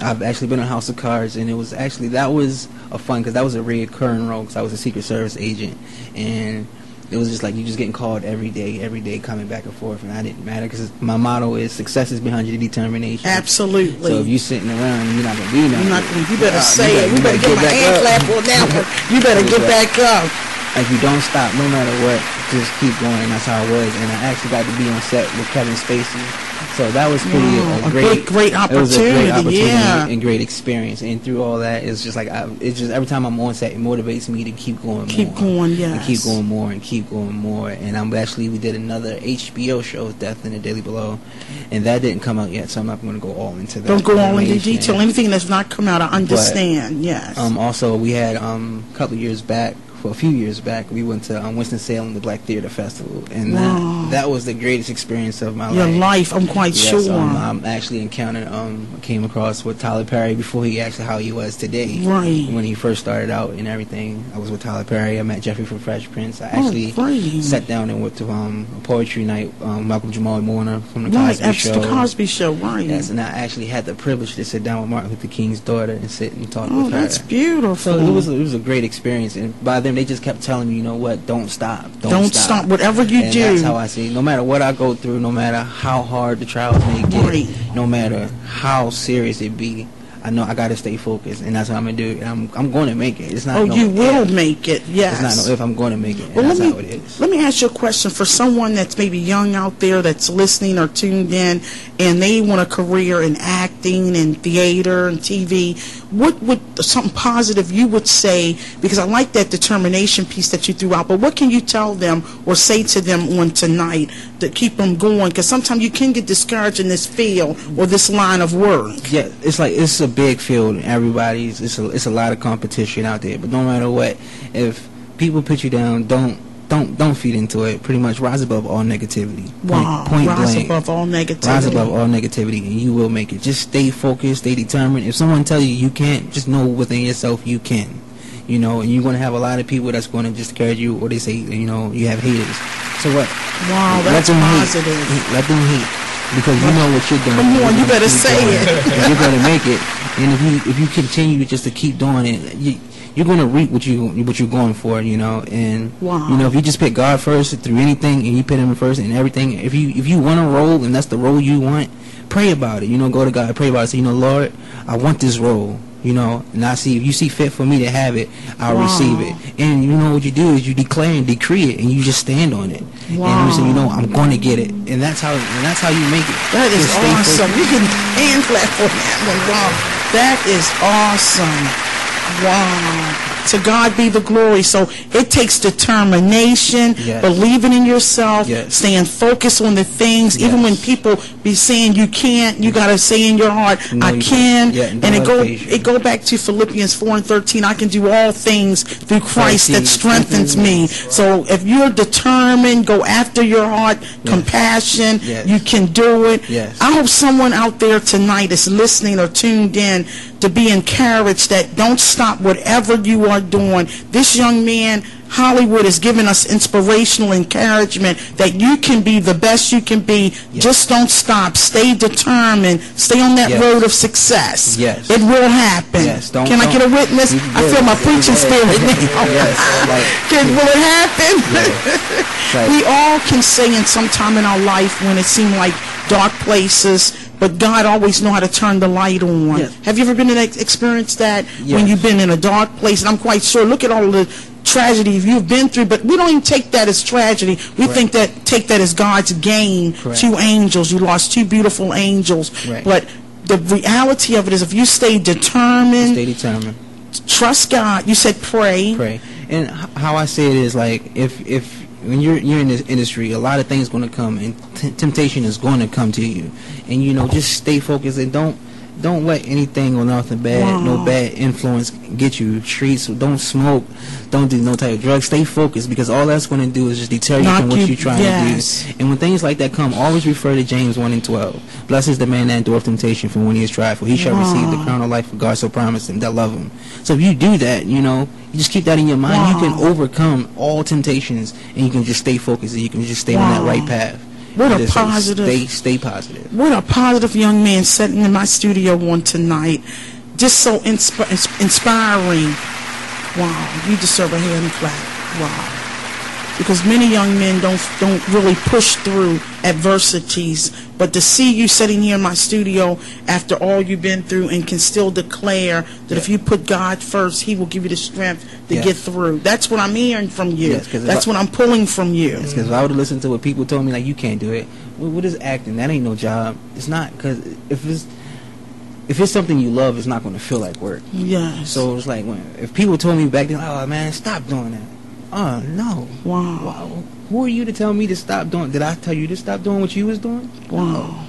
I've actually been on House of Cards, and that was a fun, because that was a reoccurring role, because I was a Secret Service agent, and it was just like you just getting called every day, coming back and forth, and I didn't matter, because my motto is success is behind your determination. Absolutely. So if you're sitting around and you're not gonna do nothing, you better say it. You better get my hand clap on that one. You better get back up. Like, you don't stop, no matter what. Just keep going. And that's how it was. And I actually got to be on set with Kevin Spacey. So that was pretty a great opportunity. It was a great opportunity, yeah, and great experience. And through all that, it's just like it's just every time I'm on set, it motivates me to keep going. Keep going, yes. And keep going more and keep going more. And we did another HBO show, Death in the Daily Below, and that didn't come out yet, so I'm not going to go all into that. Don't go all into detail. Anything that's not come out, I understand. But, yes. Also, we had a few years back, we went to Winston-Salem, the Black Theater Festival, and that was the greatest experience of my life. Your life, I'm quite sure. Actually came across with Tyler Perry before how he was today. Right. When he first started out and everything, I was with Tyler Perry. I met Jeffrey from Fresh Prince. I actually sat down and went to a poetry night, Malcolm Jamal Warner from the Cosby Show. The Cosby Show, right. Yes, and I actually had the privilege to sit down with Martin Luther King's daughter and sit and talk with her. Oh, that's beautiful. So it was a great experience, and by then they just kept telling me, you know what, don't stop. Don't stop. Whatever you do. That's how I see it. No matter what I go through, no matter how hard the trials may get, no matter how serious it be, I know I got to stay focused, and that's what I'm going to do. And I'm going to make it. It's not you will make it, yes. It's not no if, I'm going to make it, and that's how it is. Let me ask you a question. For someone that's maybe young out there that's listening or tuned in, and they want a career in acting and theater and TV, what would something positive you would say, because I like that determination piece that you threw out, but what can you tell them or say to them on tonight to keep them going? Because sometimes you can get discouraged in this field or this line of work. Yeah, it's a big field, and everybody's it's a lot of competition out there, but no matter what, if people put you down, don't feed into it. Pretty much rise above all negativity. Point rise blank. Above all negativity. Rise above all negativity, and you will make it. Just stay focused, stay determined. If someone tells you you can't, just know within yourself you can. And you're going to have a lot of people that's going to just discourage you, or they say, you have haters. So what? Wow, that's positive. Let them hate. Because you know what you're doing. Come on, you better say it. You're going to make it. And if you continue just to keep doing it, you're going to reap what you're going for, And if you just put God first through anything, and you put Him first in everything, if you want a role and that's the role you want, pray about it. Go to God, pray about it. Say, Lord, I want this role. And I see if you see fit for me to have it, I'll receive it. And what you do is you declare and decree it, and you just stand on it. And you say, I'm going to get it, and that's how you make it. That is awesome. You can hand clap for that one. Wow, that is awesome. Wow. To God be the glory. So it takes determination, believing in yourself, staying focused on the things. Even when people be saying you can't, you got to say in your heart, I can. And it go back to Philippians 4:13. I can do all things through Christ that strengthens me. So if you're determined, go after your heart, compassion, you can do it. I hope someone out there tonight is listening or tuned in to be encouraged that don't stop whatever you are doing. This young man, Hollywood, is giving us inspirational encouragement that you can be the best you can be. Just don't stop. Stay determined. Stay on that road of success. It will happen. Can I get a witness? I feel my preaching spirit now. Will it happen? We all can say in some time in our life when it seemed like dark places, but God always know how to turn the light on. Have you ever been experienced that when you've been in a dark place? And I'm quite sure, look at all the tragedy you've been through, but we don't even take that as tragedy. We take that as God's gain. 2 angels. You lost 2 beautiful angels. But the reality of it is, if you stay determined, trust God. You said pray. And how I say it is, like, if when you're in this industry, a lot of things going to come, and temptation is going to come to you, and just stay focused, and don't don't let anything or nothing bad, no bad influence get you. Streets, don't smoke, don't do no type of drugs. Stay focused, because all that's going to do is just deter you from what you're trying to do. And when things like that come, always refer to James 1:12. Blessed is the man that endureth temptation, from when he is tried, for he shall receive the crown of life, for God so promised him that love him. So if you do that, you know, you just keep that in your mind, you can overcome all temptations, and you can just stay focused, and you can just stay on that right path. What a positive. Stay positive. What a positive young man sitting in my studio one tonight. Just so inspiring. Wow. You deserve a hand clap. Wow. Because many young men don't really push through adversities, but to see you sitting here in my studio after all you've been through and can still declare that if you put God first, he will give you the strength to get through. That's what I'm hearing from you. That's what I'm pulling from you. Because if I would have listened to what people told me, like, you can't do it. What is acting? That ain't no job. It's not, because if it's something you love, it's not going to feel like work. Yes. So it's like, if people told me back then, oh man, stop doing that. Oh no! Wow. Who are you to tell me to stop doing? Did I tell you to stop doing what you was doing? Wow.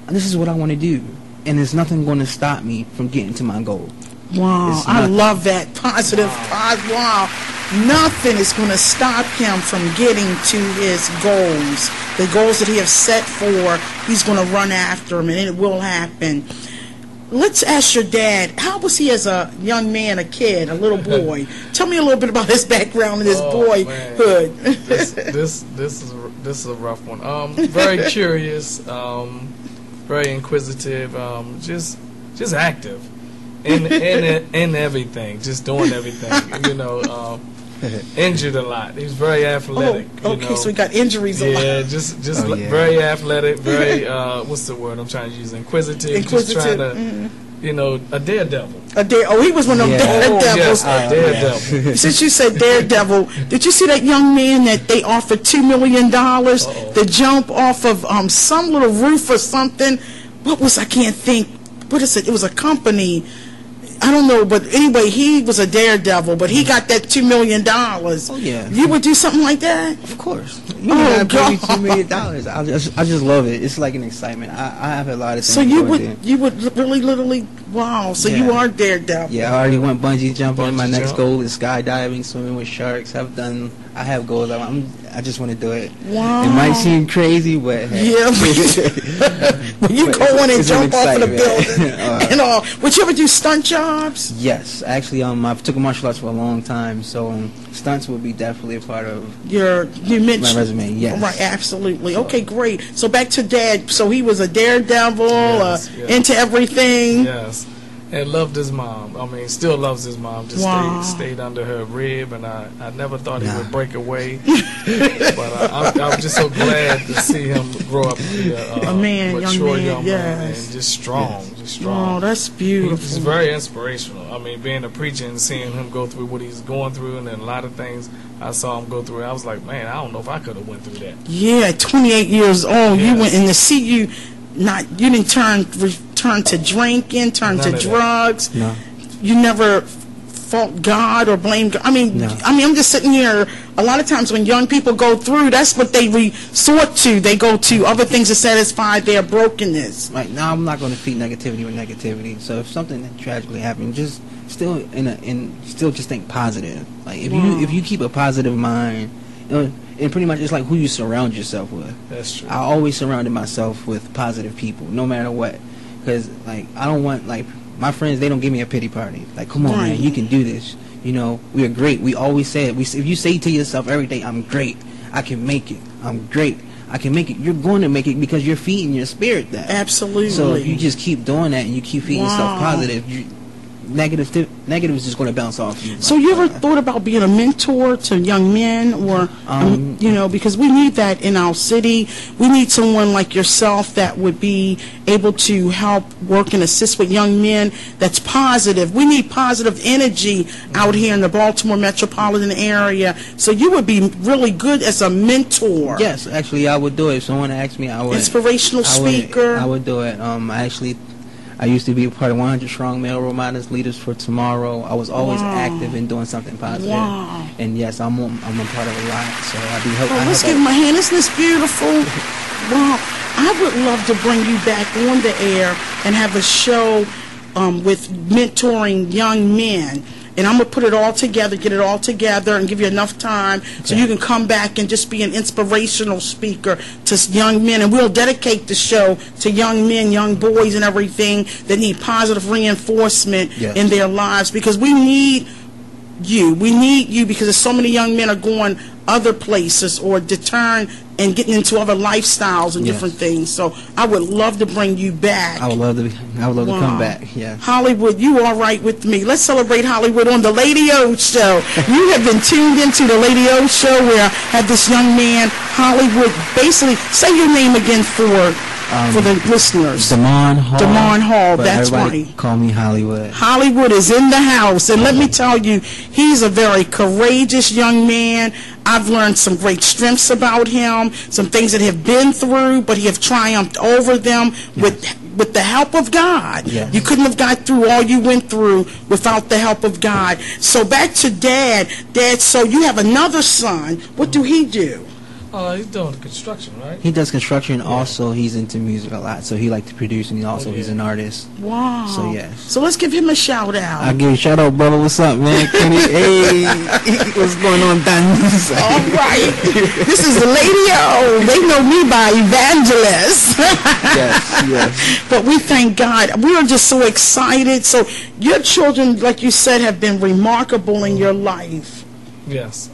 And this is what I want to do, and there's nothing going to stop me from getting to my goal. Wow. I love that positive. Wow. Nothing is going to stop him from getting to his goals. The goals that he has set for, he's going to run after them, and it will happen. Let's ask your dad, how was he as a young man, a kid, a little boy? Tell me a little bit about his background and his boyhood. This is a rough one. Very curious, very inquisitive, just active in everything, just doing everything. You know, injured a lot. He was very athletic. Okay, so he got injuries a lot. Yeah, just very athletic, very what's the word I'm trying to use? Inquisitive. Just trying to, you know, a daredevil. He was one of them daredevils. Yes, a daredevil. Since you said daredevil, did you see that young man that they offered $2 million to jump off of some little roof or something? What was, I can't think. What is it? It was a company. I don't know, but anyway, he was a daredevil, but he got that $2 million. Oh, yeah. You would do something like that? Of course. You gotta pay me $2 million. I just love it. It's like an excitement. I have a lot of things. So you would really literally, wow. So you are daredevil. Yeah, I already went bungee jumping. My next goal is skydiving, swimming with sharks. I have goals. I just want to do it. Wow. It might seem crazy, but hey. Yeah. When you go in and jump off of the building and all. Would you ever do stunt jobs? Yes, actually, I've took martial arts for a long time, so stunts would be definitely a part of my resume. Yes, right, absolutely. Okay, great. So back to Dad. So he was a daredevil, into everything. Yes, and loved his mom. I mean, still loves his mom. Just stayed under her rib, and I never thought he would break away. But I'm just so glad to see him grow up to be a man, mature young man, and just strong. Oh, that's beautiful. He's very inspirational. I mean, being a preacher and seeing him go through what he's going through, and then a lot of things I saw him go through, I was like, man, I don't know if I could have went through that. Yeah, 28 years old, you went, and to see you you didn't turn to drinking, turn to drugs. No. You never fault God or blame God. I mean, I'm just sitting here. A lot of times when young people go through, that's what they resort to. They go to other things to satisfy their brokenness. Right now, I'm not going to feed negativity with negativity. So if something tragically happened, just still still just think positive. Like if you keep a positive mind, and pretty much it's like who you surround yourself with. That's true. I always surrounded myself with positive people, no matter what. Because like I don't want my friends, they don't give me a pity party. Like, come on, man, you can do this. You know, we are great. We always say it. If you say to yourself every day, I'm great, I can make it, I'm great, I can make it, you're going to make it because you're feeding your spirit that. Absolutely. So if you just keep doing that and you keep feeding yourself positive, negative is just going to bounce off you. So you ever thought about being a mentor to young men, or you know, because we need that in our city. We need someone like yourself that would be able to help work and assist with young men. That's positive. We need positive energy out here in the Baltimore metropolitan area. So you would be really good as a mentor. Yes, actually, I would do it. If someone asked me, I would. Inspirational speaker. I would do it. I used to be a part of 100 Strong Male Role Models, Leaders for Tomorrow. I was always active in doing something positive. Wow. And yes, I'm a part of a lot. So I do hope. Let's give him a hand. Isn't this beautiful? Wow. I would love to bring you back on the air and have a show with mentoring young men. And I'm going to put it all together, get it all together, and give you enough time so you can come back and just be an inspirational speaker to young men. And we'll dedicate the show to young men, young boys, and everything that need positive reinforcement in their lives, because we need you. We need you because there's so many young men are going other places or deterring and getting into other lifestyles and different things. So I would love to bring you back. I would love to come back. Yeah. Hollywood, you all right with me? Let's celebrate Hollywood on the Lady O Show. You have been tuned into the Lady O Show, where I had this young man, Hollywood. Basically, say your name again for the listeners. Damon Hall. Damon Hall, that's everybody right. Call me Hollywood. Hollywood is in the house, and let me tell you, he's a very courageous young man. I've learned some great strengths about him, some things that have been through, but he have triumphed over them with the help of God. Yes. You couldn't have got through all you went through without the help of God. So back to Dad. Dad, so you have another son. What do he do? He's doing construction, right? He does construction. Also, he's into music a lot, so he likes to produce, and he's an artist. Wow. So yes. So let's give him a shout out. I'll give you a shout out, brother. What's up, man? Kenny, hey, what's going on, Dan? All right. This is the Lady O. They know me by Evangelist. Yes. But we thank God. We are just so excited. So your children, like you said, have been remarkable in your life. Yes.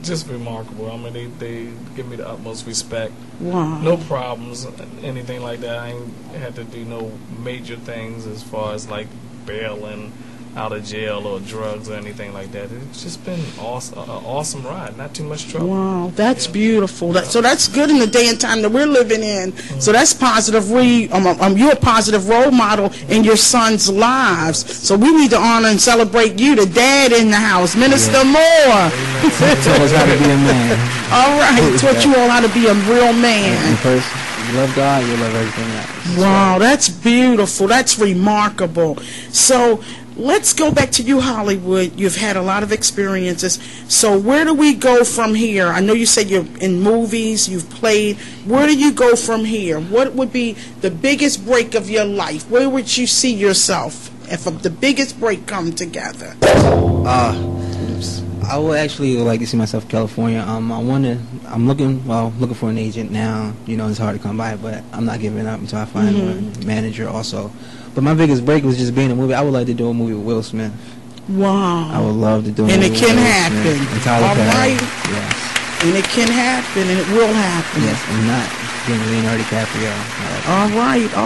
Just remarkable. I mean, they give me the utmost respect. Wow. No problems, anything like that. I ain't had to do no major things as far as like bailing out of jail or drugs or anything like that. It's just been an awesome ride. Not too much trouble. Wow, that's beautiful. So that's good in the day and time that we're living in. So that's positive. You're a positive role model in your son's lives. So we need to honor and celebrate you, the dad in the house. Minister Moore. Tell us how to be a man. All right, taught you all how to be a real man. First, you love God, you love everything else. Wow, that's beautiful. That's remarkable. So let's go back to you, Hollywood. You've had a lot of experiences. So where do we go from here? I know you said you're in movies, you've played. Where do you go from here? What would be the biggest break of your life? Where would you see yourself if the biggest break come together? I would actually like to see myself in California. I'm looking for an agent now. You know, it's hard to come by, but I'm not giving up until I find one. Manager also. But my biggest break was just being in a movie. I would like to do a movie with Will Smith. Wow. I would love to do a movie with Will Smith. And it can happen. And Tyler Perry. Right. Yes. And it can happen, and it will happen. Yes, I'm not getting Leonardo DiCaprio. All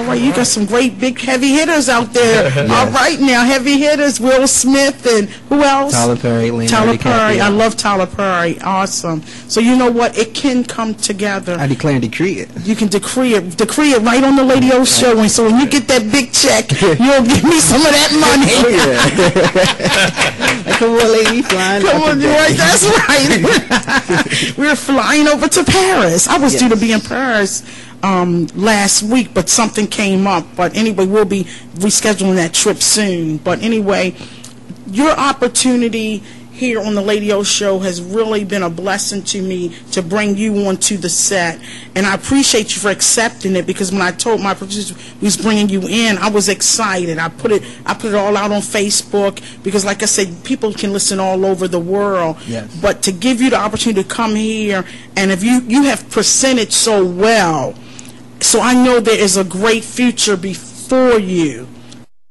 right. You got some great big heavy hitters out there. Yes. All right, now heavy hitters, Will Smith and who else? Tyler Perry, Leonardo DiCaprio. Perry. I love Tyler Perry. Awesome. So you know what? It can come together. I declare and decree it. You can decree it right on the Lady O Show. And so when you get that big check, you'll give me some of that money. Come on, lady, flying. Come on, right? That's right. We're flying over to Paris. I was due to be in Paris last week, but something came up. But anyway, we'll be rescheduling that trip soon. But anyway, your opportunity here on the Lady O Show has really been a blessing to me to bring you onto the set, and I appreciate you for accepting it, because when I told my producer we was bringing you in, I was excited. I put it all out on Facebook, because like I said, people can listen all over the world. Yes. But to give you the opportunity to come here, and if you have presented so well, so I know there is a great future before you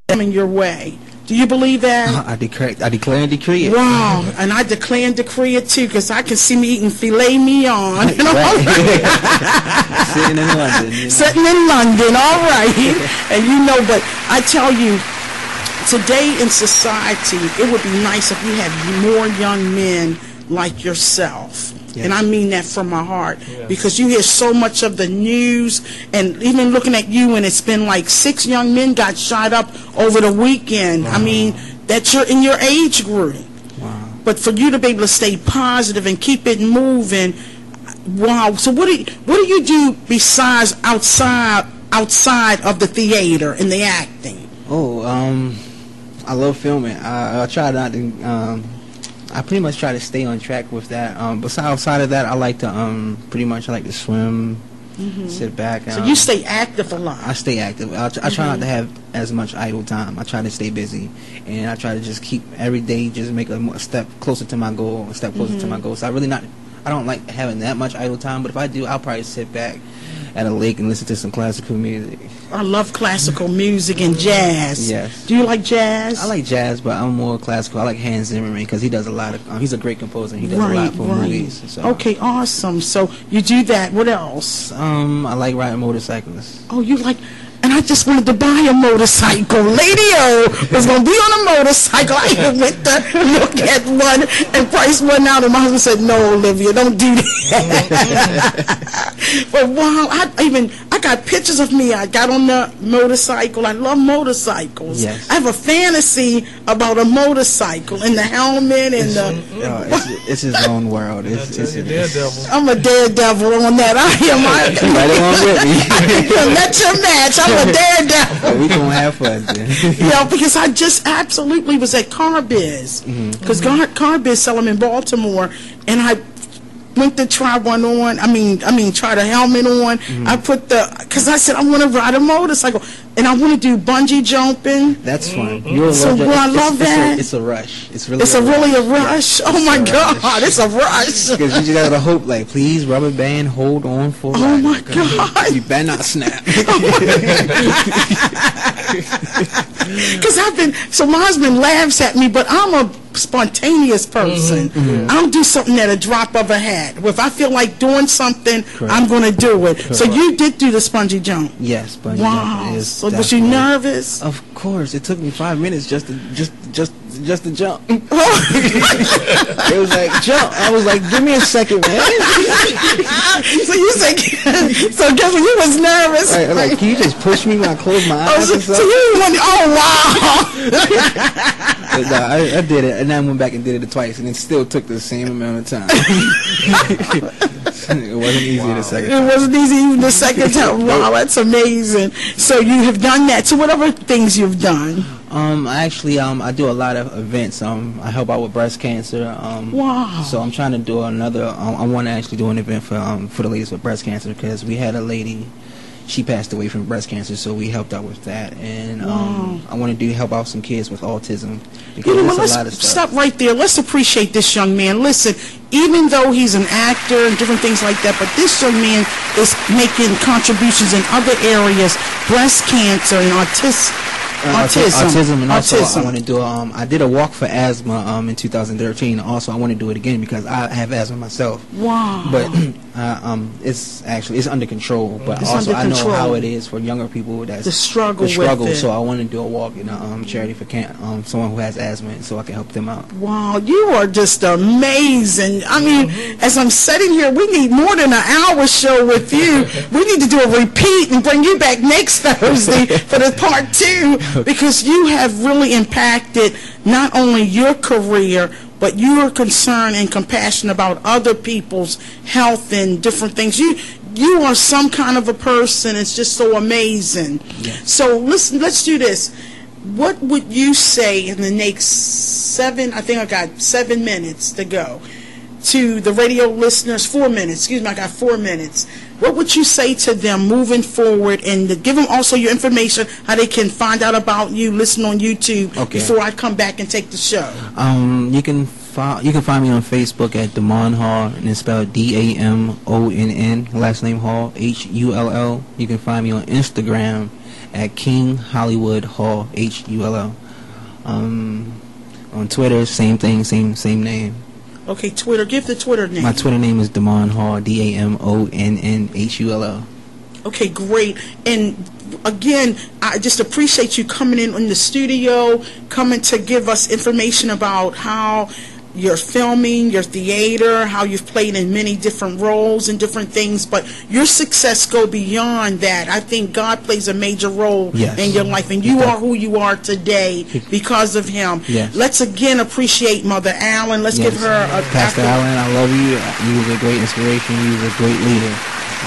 coming your way. Do you believe that? I declare and decree it. Wow, and I declare and decree it too, because I can see me eating filet mignon. Sitting in London. You know? Sitting in London, all right. And you know, but I tell you, today in society, it would be nice if we had more young men like yourself. Yes. And I mean that from my heart, because you hear so much of the news, and even looking at you, and it's been like 6 young men got shot up over the weekend. Wow. I mean, that you're in your age group. Wow. But for you to be able to stay positive and keep it moving, wow. So what do you do besides outside of the theater and the acting? I love filming. I try not to. I pretty much try to stay on track with that. Besides outside of that, I like to I like to swim. sit back. So you stay active a lot. I stay active. I try not to have as much idle time. I try to stay busy, and I try to just keep every day just make a step closer to my goal, a step closer to my goal. So I don't like having that much idle time, but if I do, I'll probably sit back at a lake and listen to some classical music. I love classical music and jazz. Yes. Do you like jazz? I like jazz, but I'm more classical. I like Hans Zimmerman because he does a lot of. He's a great composer. And he does a lot for movies. So. Okay, awesome. So you do that. What else? I like riding motorcycles. Oh, you like. And I just wanted to buy a motorcycle. Lady O was going to be on a motorcycle. I even went to look at one and price one out. And my husband said, no, Olivia, don't do that. But wow, I got pictures of me. I got on the motorcycle. I love motorcycles. Yes. I have a fantasy about a motorcycle and the helmet and it's his own world. It's a daredevil. I'm a daredevil on that. I am. Right along with me. Let your match. I'm a daredevil. We gonna have fun then. Yeah, because I just absolutely was at Car Biz, because Car Biz sell them in Baltimore, and I went to try one on. I mean, try the helmet on. I put because I said I want to ride a motorcycle, and I want to do bungee jumping. That's fun. I love that. It's a rush. It's really. It's really a rush. Oh my God, it's a rush. Because you just gotta hope, like, please, rubber band, hold on for. Oh my God. You better not snap. Because so my husband laughs at me, but I'm a spontaneous person. I don't do something at a drop of a hat. If I feel like doing something, I'm going to do it. So you did do the bungee jump? Yes, bungee jump. So was you nervous? Of course. It took me 5 minutes just to jump. It was like, jump. I was like, give me a second, man. So you said, so guess what? You was nervous. Right, like, can you just push me when I close my eyes? So you went, wow. No, I did it, and then I went back and did it twice, and it still took the same amount of time. It wasn't easy the second time. It wasn't easy even the second time. Wow, that's amazing. So you have done that. So what other things you've done? Actually, I do a lot of events. I help out with breast cancer. Wow. So I'm trying to do another. I want to actually do an event for the ladies with breast cancer, because we had a lady. She passed away from breast cancer, so we helped out with that. And I want to help out some kids with autism, because there's a lot of stuff. Stop right there. Let's appreciate this young man. Listen, even though he's an actor and different things like that, but this young man is making contributions in other areas, breast cancer and autism. And also I want to do I did a walk for asthma in 2013. Also I want to do it again because I have asthma myself. Wow. But it's under control, but also I know how it is for younger people the struggle with it. So I want to do a walk in a charity for someone who has asthma, so I can help them out. Wow, you are just amazing. I mean, as I'm sitting here, we need more than an hour show with you. We need to do a repeat and bring you back next Thursday for the part 2, because you have really impacted not only your career, but you are concerned and compassionate about other people's health and different things. You are some kind of a person. It's just so amazing. Yes. So listen, let's do this. What would you say in the next 7, I think I got 7 minutes to go, to the radio listeners? 4 minutes, excuse me, I got 4 minutes. What would you say to them moving forward, and to give them also your information, how they can find out about you, listen on YouTube, before I come back and take the show? You can find me on Facebook at Damon Hall, and it's spelled DAMONN, last name Hall, HULL. You can find me on Instagram at King Hollywood Hall, HULL. On Twitter, same thing, same name. Okay, Twitter. Give the Twitter name. My Twitter name is Damon Hall, DAMONNHULL. Okay, great. And again, I just appreciate you coming in the studio, coming to give us information about how you're filming, your theater, how you've played in many different roles and different things, but your success go beyond that. I think God plays a major role in your life, and you are who you are today because of him. Yes. Let's again appreciate Mother Allen. Let's give her a Pastor Allen, I love you. You was a great inspiration. You was a great leader.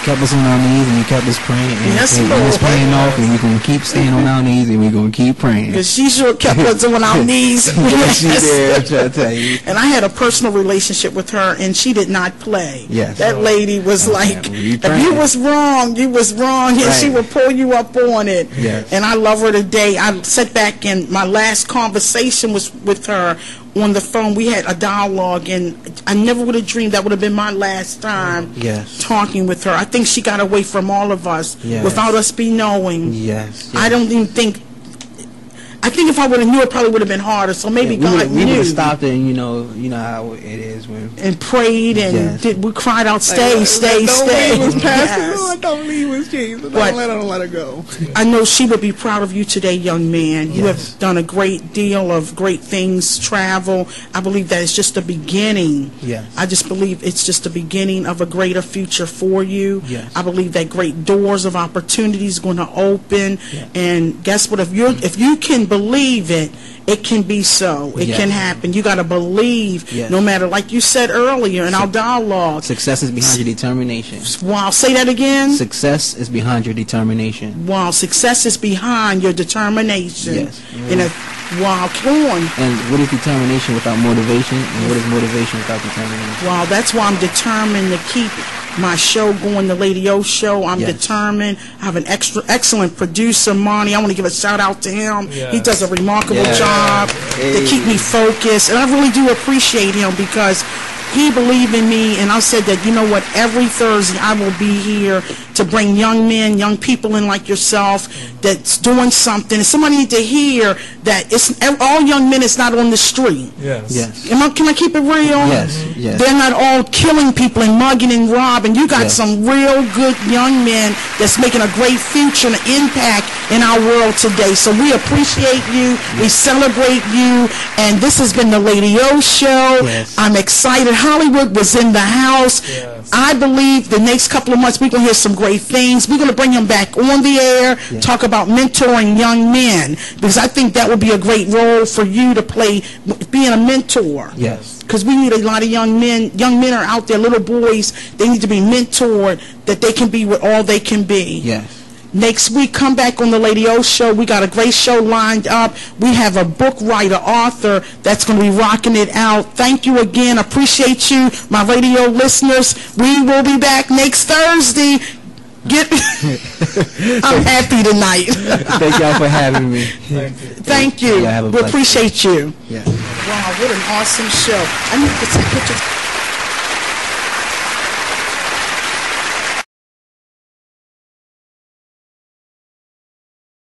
kept us on our knees and you kept us praying. And Yes, we was praying off, and we're going to keep staying on our knees and we're going to keep praying. Because she sure kept us on our knees. Yes, she did, I'm trying to tell you. And I had a personal relationship with her, and she did not play. Yes. That lady was like, if you was wrong, you was wrong, and she would pull you up on it. Yes. And I love her today. I sat back, and my last conversation was with her on the phone. We had a dialogue, and I never would have dreamed that would have been my last time talking with her. I think she got away from all of us without us be knowing. Yes. I don't even think. I think if I would have knew, it probably would have been harder. So maybe God knew. We would have stopped it, and you know how it is when. And prayed and we cried out, stay. Don't leave us, Pastor. Lord, don't leave us, Jesus. Don't let her go. I know she would be proud of you today, young man. You have done a great deal of great things, travel. I believe that it's just the beginning. Yes. I just believe it's just the beginning of a greater future for you. Yes. I believe that great doors of opportunities going to open. Yes. And guess what? If you can believe it, it can be so. It can happen. You got to believe, no matter, like you said earlier in our dialogue. Success is behind your determination. Wow, say that again. Success is behind your determination. Wow, success is behind your determination. Yes. Wow, come on. And what is determination without motivation? And what is motivation without determination? Wow, that's why I'm determined to keep my show going, the Lady O Show. I'm determined. I have an excellent producer, Monty. I want to give a shout out to him. He does a remarkable job to keep me focused, and I really do appreciate him because he believed in me, and I said that, you know what, every Thursday I will be here to bring young men, young people in like yourself that's doing something. And somebody need to hear that it's all young men is not on the street. Yes. Can I keep it real? Yes. They're not all killing people and mugging and robbing. You got some real good young men that's making a great future and impact in our world today. So we appreciate you. We celebrate you. And this has been the Lady O Show. I'm excited. Hollywood was in the house. I believe the next couple of months we're going to hear some great things. We're going to bring him back on the air, talk about mentoring young men, because I think that would be a great role for you to play, being a mentor. Yes. Because we need a lot of young men. Young men are out there, little boys. They need to be mentored, that they can be what all they can be. Yes. Next week, come back on the Lady O Show. We got a great show lined up. We have a book writer, author, that's going to be rocking it out. Thank you again. Appreciate you, my radio listeners. We will be back next Thursday. I'm happy tonight. Thank y'all for having me. Thank you. We appreciate you. Yeah. Wow, what an awesome show. I need to take pictures.